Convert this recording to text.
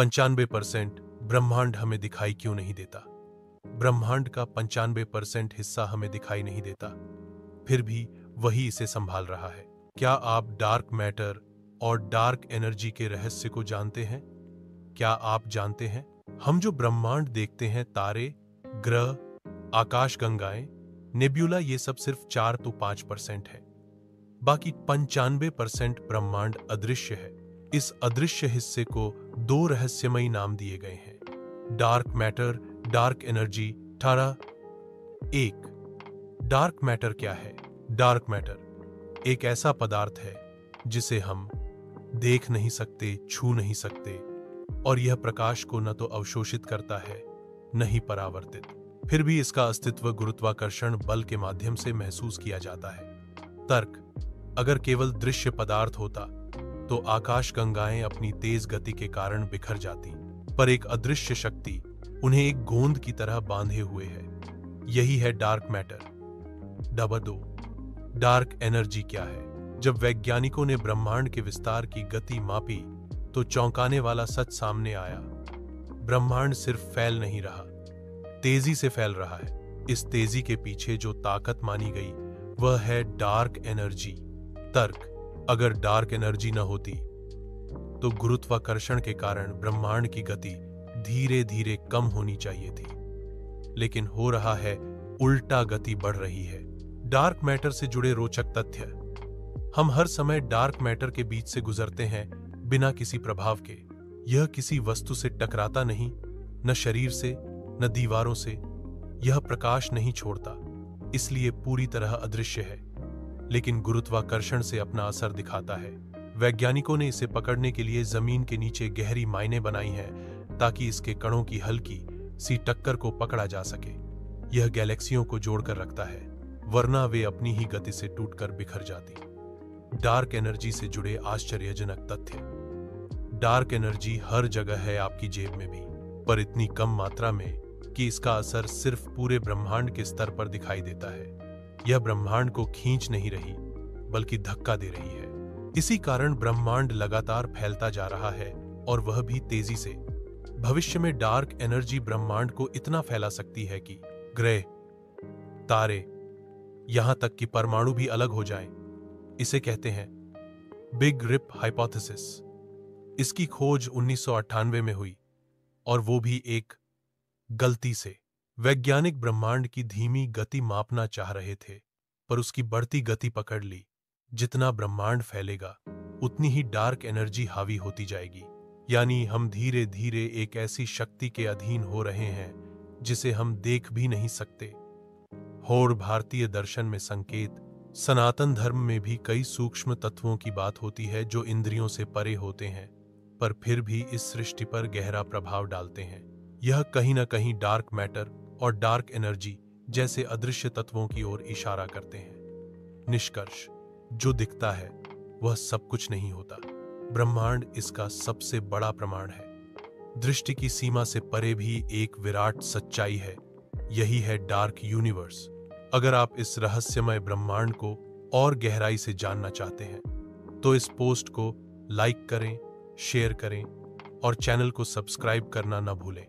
95% ब्रह्मांड हमें दिखाई क्यों नहीं देता? ब्रह्मांड का 95% हिस्सा हमें दिखाई नहीं देता, फिर भी वही इसे संभाल रहा है। क्या आप डार्क मैटर और डार्क एनर्जी के रहस्य को जानते हैं? क्या आप जानते हैं, हम जो ब्रह्मांड देखते हैं, तारे, ग्रह, आकाशगंगाएं, नेब्यूला, ये सब सिर्फ 4 तो 5% है। बाकी 95% ब्रह्मांड अदृश्य है। इस अदृश्य हिस्से को 2 रहस्यमयी नाम दिए गए हैं, dark matter, dark energy. 1. Dark matter क्या है? डार्क मैटर एक ऐसा पदार्थ है जिसे हम देख नहीं सकते, छू नहीं सकते, और यह प्रकाश को न तो अवशोषित करता है, न ही परावर्तित। फिर भी इसका अस्तित्व गुरुत्वाकर्षण बल के माध्यम से महसूस किया जाता है। तर्क: अगर केवल दृश्य पदार्थ होता तो आकाशगंगाएं अपनी तेज गति के कारण बिखर जाती, पर एक अदृश्य शक्ति उन्हें एक गोंद की तरह बांधे हुए है। यही है डार्क मैटर। 2. डार्क एनर्जी क्या है? जब वैज्ञानिकों ने ब्रह्मांड के विस्तार की गति मापी तो चौंकाने वाला सच सामने आया। ब्रह्मांड सिर्फ फैल नहीं रहा, तेजी से फैल रहा है। इस तेजी के पीछे जो ताकत मानी गई वह है डार्क एनर्जी। तर्क: अगर डार्क एनर्जी न होती तो गुरुत्वाकर्षण के कारण ब्रह्मांड की गति धीरे धीरे कम होनी चाहिए थी, लेकिन हो रहा है उल्टा, गति बढ़ रही है। डार्क मैटर से जुड़े रोचक तथ्य: हम हर समय डार्क मैटर के बीच से गुजरते हैं बिना किसी प्रभाव के। यह किसी वस्तु से टकराता नहीं, न शरीर से, न दीवारों से। यह प्रकाश नहीं छोड़ता, इसलिए पूरी तरह अदृश्य है, लेकिन गुरुत्वाकर्षण से अपना असर दिखाता है। वैज्ञानिकों ने इसे पकड़ने के लिए जमीन के नीचे गहरी माइनें बनाई हैं ताकि इसके कणों की हल्की सी टक्कर को पकड़ा जा सके। यह गैलेक्सियों को जोड़कर रखता है, वरना वे अपनी ही गति से टूटकर बिखर जाती। डार्क एनर्जी से जुड़े आश्चर्यजनक तथ्य: डार्क एनर्जी हर जगह है, आपकी जेब में भी, पर इतनी कम मात्रा में कि इसका असर सिर्फ पूरे ब्रह्मांड के स्तर पर दिखाई देता है। यह ब्रह्मांड को खींच नहीं रही, बल्कि धक्का दे रही है। इसी कारण ब्रह्मांड लगातार फैलता जा रहा है, और वह भी तेजी से। भविष्य में डार्क एनर्जी ब्रह्मांड को इतना फैला सकती है कि ग्रह, तारे, यहां तक कि परमाणु भी अलग हो जाएं। इसे कहते हैं बिग रिप हाइपोथेसिस। इसकी खोज 1998 में हुई, और वो भी एक गलती से। वैज्ञानिक ब्रह्मांड की धीमी गति मापना चाह रहे थे, पर उसकी बढ़ती गति पकड़ ली। जितना ब्रह्मांड फैलेगा, उतनी ही डार्क एनर्जी हावी होती जाएगी। यानी हम धीरे धीरे एक ऐसी शक्ति के अधीन हो रहे हैं जिसे हम देख भी नहीं सकते। और भारतीय दर्शन में संकेत, सनातन धर्म में भी कई सूक्ष्म तत्वों की बात होती है जो इंद्रियों से परे होते हैं, पर फिर भी इस सृष्टि पर गहरा प्रभाव डालते हैं। यह कहीं न कहीं डार्क मैटर और डार्क एनर्जी जैसे अदृश्य तत्वों की ओर इशारा करते हैं। निष्कर्ष: जो दिखता है वह सब कुछ नहीं होता। ब्रह्मांड इसका सबसे बड़ा प्रमाण है। दृष्टि की सीमा से परे भी एक विराट सच्चाई है। यही है डार्क यूनिवर्स। अगर आप इस रहस्यमय ब्रह्मांड को और गहराई से जानना चाहते हैं तो इस पोस्ट को लाइक करें, शेयर करें और चैनल को सब्सक्राइब करना न भूलें।